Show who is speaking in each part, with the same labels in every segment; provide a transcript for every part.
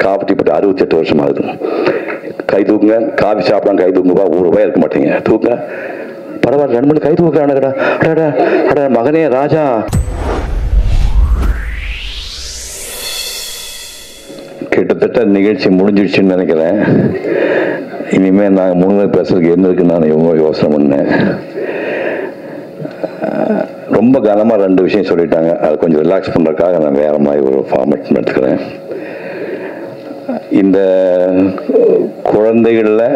Speaker 1: Coffee பற்றி 68 வருஷம் ஆகுது. கை தூக்குங்க, காஃபி சாப்பிடலாம், கை தூக்குங்கப்பா, ₹1 இருக்க மாட்டீங்க, தூக்குங்க, பரவாயில்ல 2 மணி கை தூக்குறானுங்கடா, அடா மகனே ராஜா. கிட்டத்தட்ட நிகழ்ச்சி முடிஞ்சிடுச்சுன்னு நினைக்கிறேன். இனிமேல் நாங்கள் முழுமையாக பேசுறதுக்கு என்ன இருக்குன்னு நான் யோசனை பண்ணேன். ரொம்ப கனமாக 2 விஷயம் சொல்லிட்டாங்க. அது கொஞ்சம் ரிலாக்ஸ் பண்ணுறதுக்காக நான் வேறு மாதிரி ஒரு ஃபார்மேட் எடுத்துக்கிறேன். இந்த குழந்தைகளில்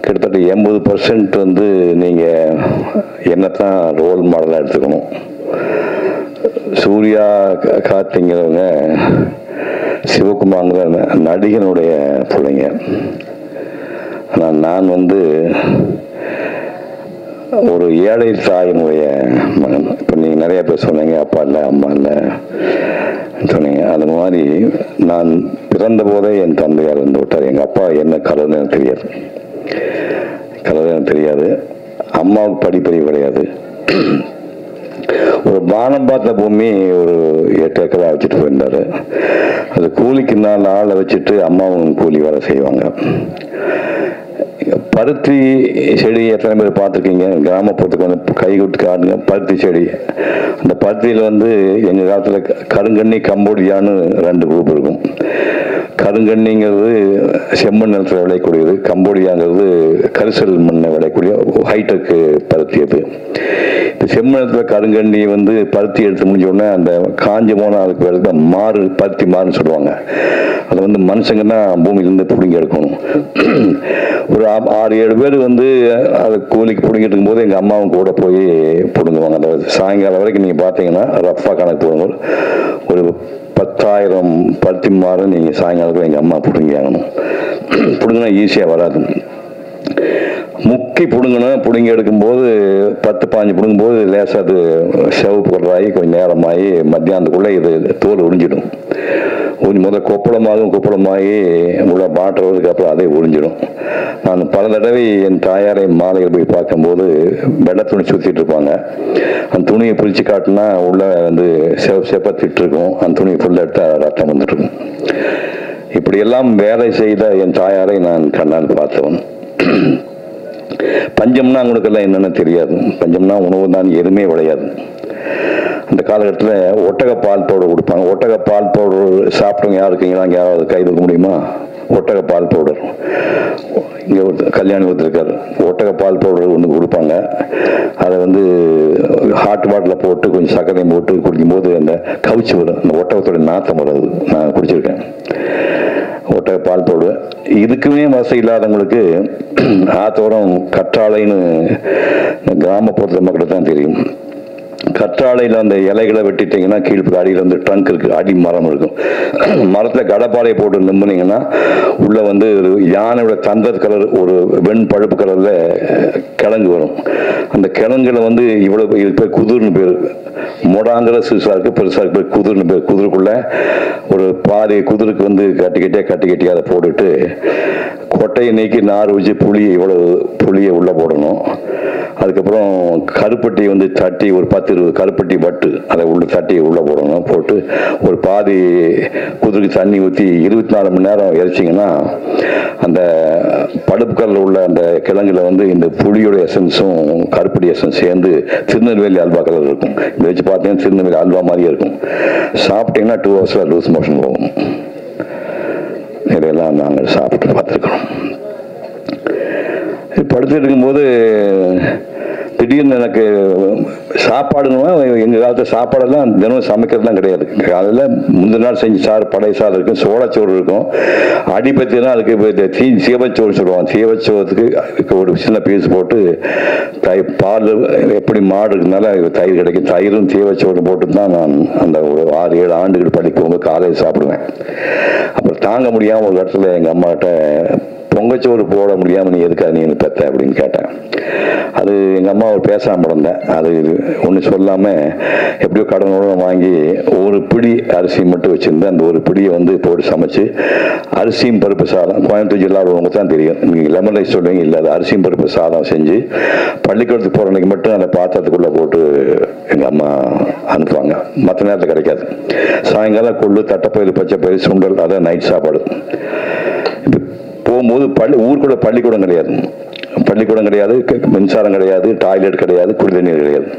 Speaker 1: கிட்டத்தட்ட 80% வந்து நீங்கள் என்னத்தான் ரோல் மாடலாக எடுத்துக்கணும். சூர்யா கார்த்திங்கிறவங்க சிவகுமார்ங்கிற நடிகனுடைய பிள்ளைங்க. ஆனால் நான் வந்து ஒரு ஏழை தாயினுடைய மகன். இப்போ நீங்கள் நிறைய பேர் சொன்னீங்க, அப்பா இல்லை அம்மா இல்லை சொன்னீங்க. அது மாதிரி நான் பிறந்த போதே என் தந்தையார் வந்து விட்டார். எங்கள் அப்பா என்ன கலர்னு எனக்கு தெரியாது. அம்மாவுக்கு படிப்பறிவு கிடையாது. ஒரு பானம் பார்த்த பூமி ஒரு 8 ஏக்கரா வச்சுட்டு போயிருந்தாரு. அது கூலிக்கு 4 ஆளை வச்சுட்டு அம்மாவும் கூலி வேலை செய்வாங்க. பருத்தி செடி எத்தனை பேர் பார்த்துருக்கீங்க? கிராமப்புறத்துக்கு வந்து கை விட்டு காட்டுங்க. பருத்தி செடி, அந்த பருத்தியில் வந்து எங்கள் காலத்தில் கருங்கண்ணி கம்போடியான்னு 2 குரூப் இருக்கும். கருங்கண்ணிங்கிறது செம்மண் நிலத்தில் விளையக்கூடியது, கம்போடியாங்கிறது கரிசல் மண்ணை விளையக்கூடிய ஹைடெக் பருத்தி. அது இந்த செம்மணத்தில் கருங்கண்ணி வந்து பருத்தி எடுத்து முடிஞ்ச உடனே அந்த காஞ்சி போனால் அதுக்கு வேலை மாறு, பருத்தி மாறுன்னு சொல்லுவாங்க. அதை வந்து மனுஷங்கன்னா பூமியிலேருந்து பிடுங்கி எடுக்கணும். ஒரு 6-7 பேர் வந்து அதை கூலிக்கு பிடுங்கிட்டு இருக்கும்போது எங்கள் அம்மாவும் கூட போய் பிடுங்குவாங்க. அந்த சாயங்காலம் வரைக்கும் நீங்கள் பார்த்தீங்கன்னா ரஃபாக கணக்கு போடும்போது ஒரு 10,000 பருத்தி மாறு நீங்கள் சாயங்காலத்தில் எங்கள் அம்மா பிடுங்கி ஆகணும். பிடுங்கினா ஈஸியாக வராது. முக்கி பிடுங்கி எடுக்கும்போது 10-15 பிடுங்கும்போது லேசாக அது செவப்பு கலராகி கொஞ்சம் நேரமாகி மத்தியானத்துக்குள்ளே இது தோல் உறிஞ்சிடும். முதல் கொப்பளமாகி உள்ள மாற்றுறதுக்கு அப்புறம் அதே உறிஞ்சிடும். நான் பல தடவை என் தாயாரை மாலையில் போய் பார்க்கும்போது வெள்ளை துணி சுற்றிட்டு இருப்பாங்க. அந்த துணியை பிரித்து காட்டினா உள்ள வந்து செப்ப திட்டுருக்கும். அந்த துணியை ஃபுல்லாக எடுத்தால் ரத்தம் வந்துட்டுருக்கும். இப்படியெல்லாம் வேலை செய்த என் தாயாரை நான் கண்ணால் பார்த்தவன். பஞ்சம்னா அவங்களுக்கெல்லாம் என்னென்னு தெரியாது. பஞ்சம்னா உணவு தான், எதுவுமே விளையாது. அந்த காலகட்டத்தில் ஒட்டக பால் பவுடர் கொடுப்பாங்க. ஒட்டக பால் பவுடர் சாப்பிட்டவங்க யார் இருக்கீங்களா? அங்கே யாராவது கை தூக்க முடியுமா? ஒட்டக பால் பவுடர் இங்கே ஒரு கல்யாணி ஒருத்தருக்கார். ஒட்டக பால் பவுடர் ஒன்று கொடுப்பாங்க. அதை வந்து ஹாட் வாட்டரில் போட்டு கொஞ்சம் சர்க்கரையும் போட்டு குடிக்கும்போது அந்த கவுச்சி வரும். அந்த ஒட்டகத்தோட நாத்தம் வராது. நான் குடிச்சிருக்கேன் ஒட்டக பால் பவுடர். இதுக்குமே வசதி இல்லாதவங்களுக்கு ஆத்தோரம் கற்றாழைன்னு கிராமப்புறத்து மக்களுக்கு தான் தெரியும். கற்றாழையில் அந்த இலைகளை வெட்டிட்டீங்கன்னா கீழ்ப்பு அடியில் வந்து ட்ரங்க் இருக்குது, அடி மரம் இருக்கும். மரத்தில் கடப்பாறையை போட்டு நம்பினீங்கன்னா உள்ளே வந்து யானையோட தந்தர் கலர் ஒரு வெண் பழுப்பு கலரில் கிழங்கு வரும். அந்த கிழங்குல வந்து இவ்வளோ இது பேர் குதிர்னு பேர். மொடாங்கிற சிறுசாக இருக்குது, பெருசாக இருக்கு பேர் குதிர்னு பேர். குதிருக்குள்ளே ஒரு பாதி குதிருக்கு வந்து கட்டி அதை போட்டுட்டு கொட்டையை நீக்கி நார் வச்சு புளியை உள்ளே போடணும். அதுக்கப்புறம் கருப்பட்டி வந்து தட்டி ஒரு 10-20 கருப்பட்டி பட்டு அதை உள்ள தட்டி உள்ளே போடணும். போட்டு ஒரு பாதி குதிரைக்கு தண்ணி ஊற்றி 24 மணி நேரம் இறைச்சிங்கன்னா அந்த பழுப்பு கலரில் உள்ள அந்த கிழங்குல வந்து இந்த புளியோட எசன்ஸும் கருப்பட்டி எசன்ஸ் சேர்ந்து திருநெல்வேலி அல்வா கலர் இருக்கும். இதை வச்சு பார்த்தீங்கன்னா திருநெல்வேலி அல்வா மாதிரியே இருக்கும். சாப்பிட்டீங்கன்னா 2 ஹவர்ஸில் லூஸ் மோஷன் போகும். இதெல்லாம் நாங்கள் சாப்பிட்டு பார்த்துருக்கோம். படுத்துட்டு இருக்கும்போது திடீர்னு எனக்கு சாப்பாடுன்னா எங்கள் காலத்தில் சாப்பாடெல்லாம் தினமும் சமைக்கிறதுலாம் கிடையாது. காலையில் முந்தின நாள் செஞ்சு பழைய சாதம் இருக்கும், சோளச்சோறு இருக்கும். அடிப்பத்தினா அதுக்கு சீவச்சோறு சொல்லுவாங்க. சீவச்சோறத்துக்கு ஒரு சின்ன பீஸ் போட்டு பால் எப்படி மாடு இருக்குனால தயிர் கிடைக்கும். தயிரும் சீவச்சோறு போட்டு தான் நான் அந்த ஒரு 6-7 ஆண்டுகள் படிக்கும்போது காலையில் சாப்பிடுவேன். அப்புறம் தாங்க முடியாமல் ஒரு இடத்துல எங்கள் அம்மாட்ட பொங்கச்சோறு போட முடியாமல் நீ எதுக்காக நீ பெத்த அப்படின்னு கேட்டேன். அது எங்கள் அம்மா ஒரு பேசாமல் இருந்தேன். அது ஒன்று சொல்லாமல் எப்படியோ கடனோட வாங்கி ஒரு பிடி அரிசி மட்டும் வச்சுருந்தேன். அந்த ஒரு பிடியை வந்து போட்டு சமைச்சு அரிசியும் பருப்பு சாதம், கோயம்புத்தூர் ஜில்லாவில் உங்களுக்கு தான் தெரியும், நீங்கள் லெமன் ரைஸ் சொல்லுவீங்க இல்லை, அது அரிசியும் பருப்பு சாதம் செஞ்சு பள்ளிக்கூடத்துக்கு போகிற அன்றைக்கி மட்டும் அந்த பாத்திரத்துக்குள்ளே போட்டு எங்கள் அம்மா அனுப்புவாங்க. மற்ற நேரத்தில் கிடைக்காது. சாயங்காலம் கொள்ளு, தட்டைப்பயிறு, பச்சைப்பயிறு, சுண்டல், அதான் நைட் சாப்பாடு. போகும்போது ஊருக்குள்ள பள்ளிக்கூடம் கிடையாது, மின்சாரம் கிடையாது, டாய்லெட் கிடையாது, குடிநீர் கிடையாது.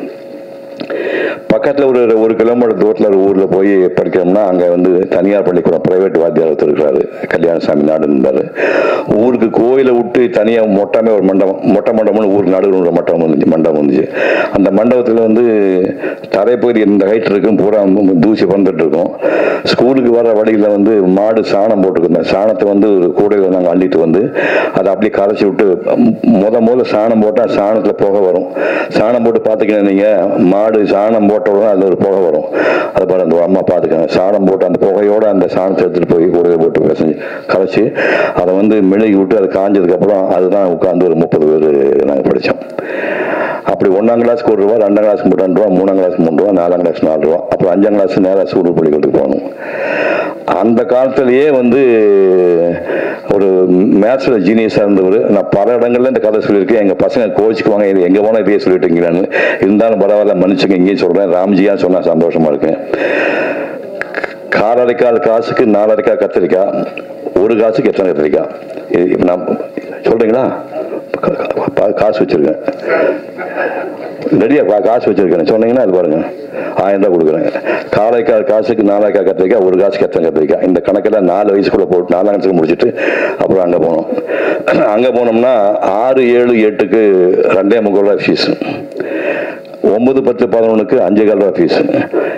Speaker 1: பக்கத்தில் ஒரு கிலோமீட்டர் தூரத்தில் ஒரு ஊரில் போய் படிக்கிறோம்னா அங்கே வந்து தனியார் பள்ளிக்கூடம், பிரைவேட் வாத்தியார் ஒருத்தர் இருக்கிறாரு, கல்யாணசாமி நாடு இருந்தார். ஊருக்கு கோயிலை விட்டு தனியாக மொட்டமே ஒரு மொட்டை மண்டபம்னு ஊருக்கு நடுவில் ஒரு மண்டபம் வந்துச்சு. அந்த மண்டபத்தில் வந்து தரைப்பகுதி இந்த ஹைட் இருக்கும், பூரா தூசி வந்துட்டு இருக்கும். ஸ்கூலுக்கு வர வழியில் வந்து மாடு சாணம் போட்டுருக்கோம். சாணத்தை வந்து ஒரு கூடையில் நாங்கள் அள்ளிட்டு வந்து அதை அப்படியே கரைச்சி விட்டு முதல்ல சாணம் போட்டால் சாணத்தில் புகை வரும். சாணம் போட்டு பார்த்துக்கினேன் நீங்கள், மாடு சாணம் போட்ட உடனே அதில் ஒரு புகை வரும். அதை பாரு அந்த அம்மா பார்த்துக்காங்க. சாணம் போட்டு அந்த புகையோடு அந்த சாணத்தை எடுத்துகிட்டு போய் கூடையை போட்டு பிசைஞ்சு கரைச்சி அதை வந்து மெழுகி விட்டு அது காஞ்சதுக்கப்புறம் அதுதான் உட்காந்து ஒரு 30 பேர் நாங்கள் படித்தோம். அப்படி 1ஆம் கிளாஸ்க்கு 1 ரூபா, 2ஆம் கிளாஸ்க்கு 2 ரூபா, 3ஆம் கிளாஸ்க்கு 3 ரூபா, 4ஆம் கிளாஸ்க்கு 4 ரூபா, அப்புறம் 5ஆம் கிளாஸ் நேராக ஸ்கூல் பள்ளிக்கூடத்துக்கு போகணும். அந்த காலத்திலேயே வந்து ஒரு மேத்ஸில் ஜீனியஸாக இருந்தவர். நான் பல இடங்கள்ல இந்த கதை சொல்லியிருக்கேன். எங்கள் பசங்க கோச்சிக்குவாங்க, இது எங்கே போனால் இதையே சொல்லிட்டுங்கிறான்னு. இருந்தாலும் பரவாயில்ல, மன்னிச்சுங்க, இங்கேயும் சொல்கிறேன். ராம்ஜியா சொன்னால் சந்தோஷமாக இருக்கேன். காரரைக்கால் காசுக்கு 4 கத்திரிக்காய், 1 காசுக்கு எத்தனை கத்திரிக்காய்? நான் சொல்கிறீங்களா? காசு வச்சுருக்கேன், ரெடியா காசு வச்சிருக்கேன் சொன்னீங்கன்னா அது பாருங்க 1000 ரூபாய் கொடுக்குறேன். காலைக்கால் காசுக்கு 4 கத்திரிக்காய், 1 காசுக்கு எத்தனை கத்திரிக்காய்? இந்த கணக்கில் 4 வயசுக்குள்ள போட்டு 4ஆம் கிளாஸுக்கு முடிச்சுட்டு அப்புறம் அங்கே போனோம். அங்கே போனோம்னா 6, 7, 8க்கு 2.25 ரூபா ஃபீஸ், 9, 10, 11க்கு 5.25 ரூபா ஃபீஸ்.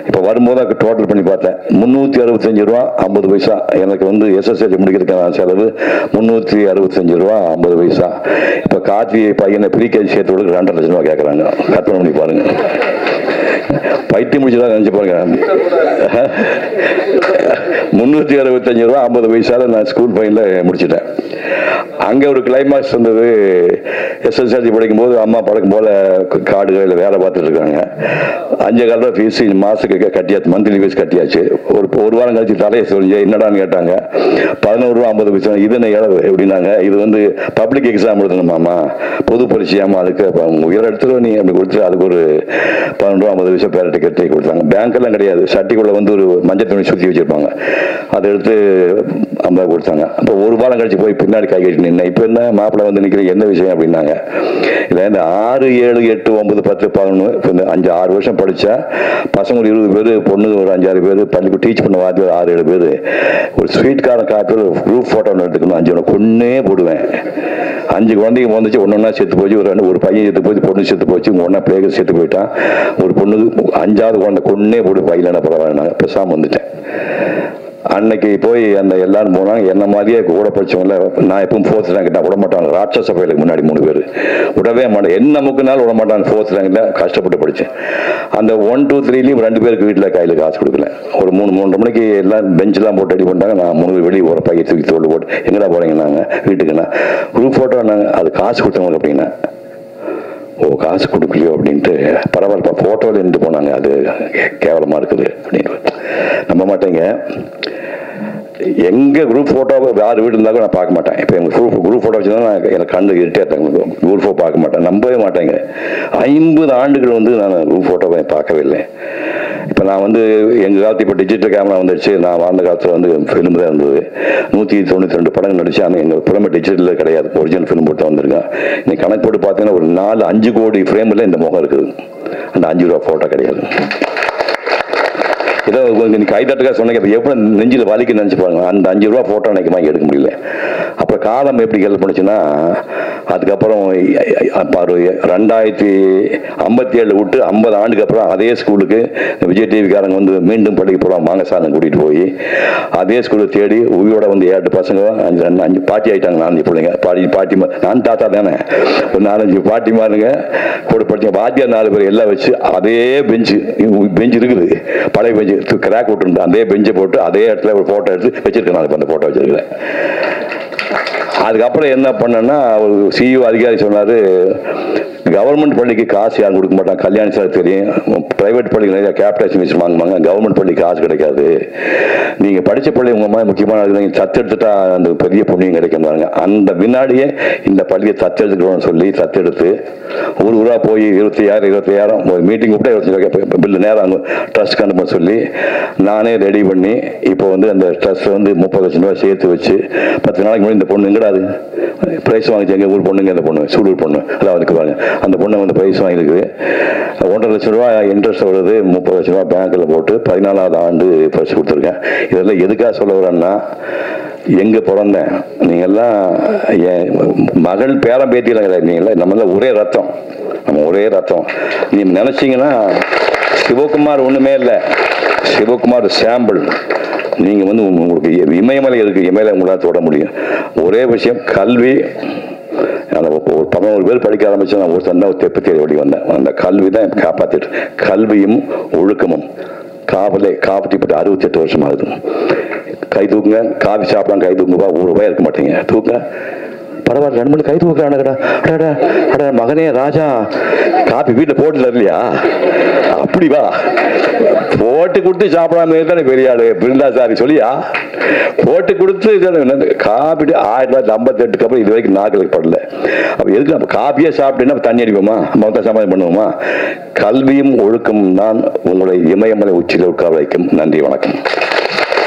Speaker 1: இப்போ வரும்போது டோட்டல் பண்ணி பார்த்தேன், 365 ரூபா 50 பைசா. எனக்கு வந்து SSLC முடிக்கிறதுக்கான செலவு 365 ரூபா 50 பைசா. இப்போ கார்த்தி பையனை ப்ரீகேஜி சேர்த்து கொடுக்க 2.5 லட்சம் ரூபா கேட்குறாங்க. கற்பனை பண்ணி பாருங்க, பைத்தியம் முடிச்சுதான் நினைச்சு பாருங்க. 365 ரூபா 50 பைசால நான் ஸ்கூல் பையனில் முடிச்சுட்டேன். அங்கே ஒரு கிளைமாக்ஸ் வந்தது. SSLC படிக்கும் போது அம்மா பழக்கம் போல காடுகளில் வேலை பார்த்துட்டு இருக்காங்க. 5.25 ரூபா ஃபீஸ் மாதத்துக்கு கட்டியாச்சு, மந்த்லி ஃபீஸ் கட்டியாச்சு. ஒரு வாரம் கழிச்சு தலையை சொல்லி என்னடான்னு கேட்டாங்க. 11 ரூபா 50 பைசா. இது என்ன இளவு எப்படின்னாங்க. இது வந்து பப்ளிக் எக்ஸாம் எழுதணுமாம்மா, பொது பரீட்சையாமா, அதுக்கு உயர் எடுத்துருவ நீ அப்படி கொடுத்து அதுக்கு ஒரு 11 ரூபா 50 பைசா பேரட்டி கட்டி கொடுத்தாங்க. பேங்க்கெல்லாம் கிடையாது, சட்டிக்குள்ள வந்து ஒரு மஞ்சள் துணி சுற்றி வச்சிருப்பாங்க, அதை எடுத்து 50 கொடுத்தாங்க. அப்போ ஒரு வாரம் கழிச்சு போய் பின்னாடி கை கட்டி நின்று, இப்போ என்ன மாப்பிள்ளை வந்து நிற்கிற என்ன விஷயம் அப்படின்னாங்க. இல்லை இந்த 6, 7, 8, 9, 10, 11 இப்போ இந்த 5, 6 வருஷம் படித்தா பசங்க ஒரு 20 பேர், பொண்ணு ஒரு 5, 6 பேர், பள்ளிக்கு டீச் பண்ண வாத்தியார் 6, 7 பேர். ஒரு ஸ்வீட்காரன் காப்பில் குரூப் ஃபோட்டோ ஒன்று எடுத்துக்கணும். 5 கொன்னே போடுவேன். 5 குழந்தைங்க வந்துச்சு, ஒன்றா செத்து போச்சு. ஒரு பையன் செத்து போச்சு, பொண்ணு செத்து போச்சு, ஒன்றா பிளேகர் செத்து போயிட்டான். ஒரு பொண்ணு 5ஆவது குழந்தை கொன்னே போடு பையிலான பரவாயில்ல. நான் பேசாமல் வந்துட்டேன். அன்னைக்கு போய் அந்த எல்லாரும் போனாங்க. என்ன மாதிரியே கூட படிச்சவங்கள நான் எப்பவும் 4th ரேங்க் விட மாட்டாங்க. ராட்சச பயிலுக்கு முன்னாடி 3 பேர் விடவே மாட்டேன். என்ன முக்குனாலும் விட மாட்டாங்க. 4th ரேங்க்ல கஷ்டப்பட்டு படித்தேன். அந்த 1, 2, 3லையும் 2 பேருக்கு வீட்டில் கையில் காசு கொடுக்கல. ஒரு 3:30 மணிக்கு எல்லாம் பெஞ்செல்லாம் போட்டு ரெடி பண்ணிட்டாங்க. நான் 3 பேர் வெளியே ஒரு பையன் தூக்கி தோடு போட்டு எங்கடா போறீங்க நாங்கள் வீட்டுக்குண்ணா குரூப் ஃபோட்டோ நாங்கள் அது காசு கொடுத்தவங்களுக்கு அப்படின்னா, ஓ காசு கொடுக்கலையோ அப்படின்ட்டு பரவாயில்லப்பா ஃபோட்டோவில் இருந்து போனாங்க. அது கேவலமாக இருக்குது அப்படின்னு நம்ப மாட்டேங்க. எங்க குரூப் ஃபோட்டோ யார் வீடு இருந்தாலும் நான் பார்க்க மாட்டேன். இப்போ எங்கள் குரூப் ஃபோட்டோ வச்சுருந்தா நான் எனக்கு கண்ணு இருட்டேன். குரூப் ஃபோட்டோ பார்க்க மாட்டேன், நம்பவே மாட்டேங்க. 50 ஆண்டுகள் வந்து நான் குரூப் ஃபோட்டோவை பார்க்கவே இல்லை. இப்போ நான் வந்து எங்கள் காலத்து இப்போ டிஜிட்டல் கேமரா வந்துடுச்சு. நான் வாழ்ந்த காலத்தில் வந்து ஃபிலிம் தான் இருந்தது. 192 படங்கள் நடிச்சு. ஆனால் எங்கள் புறமே டிஜிட்டலில் கிடையாது, ஒரிஜினல் ஃபிலிம் போட்டு வந்திருக்கேன். நீ கணக்கு போட்டு பார்த்தீங்கன்னா ஒரு 4-5 கோடி ஃப்ரேமில் இந்த முகம் இருக்குது. அந்த 5 ரூபா ஃபோட்டோ கிடையாது. ஏதோ நீ கைதட்டுக்காக சொன்னீங்க, இப்போ எப்படி நெஞ்சில் வலிக்கு நினச்சி பாருங்க. அந்த 5 ரூபா ஃபோட்டோ எனக்கு வாங்கி எடுக்க முடியல. அப்புறம் காலம் எப்படி ஹெல்ப் பண்ணுச்சுன்னா, அதுக்கப்புறம் 2057 விட்டு 50 ஆண்டுக்கு அப்புறம் அதே ஸ்கூலுக்கு விஜய் டிவிக்காரங்க வந்து மீண்டும் பள்ளிக்கு போகிறோம் வாங்க சாதனை கூட்டிகிட்டு போய் அதே ஸ்கூலில் தேடி உயிரோட வந்து 7 பசங்க 5 பாட்டி ஆகிட்டாங்க. 4 பிள்ளைங்க பாட்டி நான் தாத்தா தானே, ஒரு 4-5 பாட்டி மாருங்க கூட படிச்ச வாத்தியார் 4 பேர் எல்லாம் வச்சு அதே பெஞ்சு இருக்குது, பழைய பெஞ்சு கிராக் விட்டுருந்தேன். அதே பெஞ்சை போட்டு அதே இடத்துல ஒரு ஃபோட்டோ எடுத்து வச்சிருக்கேன். நான் இப்போ அந்த ஃபோட்டோ வச்சிருக்கிறேன். அதுக்கப்புறம் என்ன பண்ணேன்னா ஒரு சிஇஓ அதிகாரி சொன்னார், கவர்மெண்ட் பள்ளிக்கு காசு யாரும் கொடுக்க மாட்டாங்க, கல்யாணி சார் தெரியும், பிரைவேட் பள்ளிக்கு நிறைய கேபிடேஷன் ஃபீஸ் வாங்குவாங்க, கவர்மெண்ட் பள்ளிக்கு காசு கிடைக்காது, நீங்கள் படித்த பள்ளி உங்கள் மாதிரி முக்கியமான நீங்கள் தத்தெடுத்துட்டா அந்த பெரிய புண்ணியம் கிடைக்கும் பாருங்க. அந்த வினாடியே இந்த பள்ளியை தத்தெடுத்துக்கணும்னு சொல்லி தத்தெடுத்து ஊர் ஊராக போய் 25,000 ஒரு மீட்டிங் கூப்பிட்டு 25,000 பில்லு நேரம் அங்கே ட்ரஸ்ட் அனுப்ப சொல்லி நானே ரெடி பண்ணி இப்போ வந்து அந்த ட்ரஸ்ட் வந்து 30 லட்சம் ரூபாய் சேர்த்து வச்சு 10 நாளைக்கு முன்னாடி இந்த பொண்ணு எங்கடாது ப்ரைஸ் வாங்கிச்சு, எங்கள் ஊர் பொண்ணுங்க, அந்த பொண்ணு சூலூர் பொண்ணு அதான் அதுக்கு பாருங்க, அந்த பொண்ணு வந்து ப்ரைஸ் வாங்கியிருக்குது. 1.5 லட்சம் ரூபாய் இன்ட்ரெஸ்ட் வருது, 30 லட்சம் ரூபாய் பேங்க்கில் போட்டு 14வது ஆண்டு பரிசு கொடுத்துருக்கேன். இதெல்லாம் எதுக்காக சொல்ல வரேன்னா, எங்கே பிறந்தேன், நீங்கள்லாம் என் மகள் பேரம் பேத்தியெல்லாம் கிடையாது, நீங்களாம் நம்மளாம் ஒரே ரத்தம், நம்ம ஒரே ரத்தம். நீங்கள் நினச்சிங்கன்னா சிவகுமார் ஒன்றுமே இல்லை, சிவகுமார் சாம்பிள். நீங்கள் வந்து உங்களுக்கு இமயமலை இருக்குது, இமயமலை உங்களால் தொட முடியும். ஒரே விஷயம், கல்வி. அந்த ஒரு 11 பேர் படிக்க ஆரம்பிச்சு நான் ஒரு சண்டை தெப்பு தேடி ஓடி வந்தேன். அந்த கல்வி தான் காப்பாற்றிட்டு, கல்வியும் ஒழுக்கமும். காப்பட்டி பட்டு 68 வருஷம் ஆகுது. கை தூக்குங்க, காஃபி சாப்பிடாம கை தூக்குங்கப்பா, ₹1 இருக்க மாட்டீங்க, தூக்குங்க. பரவாயில்ல, 2 மணி கை தூக்குறானுங்கடா, மகனே ராஜா காப்பி வீட்டில் போட்டுல இல்லையா, அப்படி வா போட்டு கொடுத்து சாப்பிடாம தானே பெரிய ஆளு பிருந்தாசாரி சொல்லியா, போட்டு கொடுத்து காப்பி 1958 அப்புறம் இது வரைக்கும் நாக்களுக்கு படல. அப்ப எதுக்கு நம்ம காப்பியே சாப்பிட்டேன்னா தண்ணி அடிப்போமா, மொத்த சமாதானம் பண்ணுவோமா? கல்வியும் ஒழுக்கமும் தான் உங்களை இமயமலை உச்சியில் உட்கார வைக்கும். நன்றி, வணக்கம்.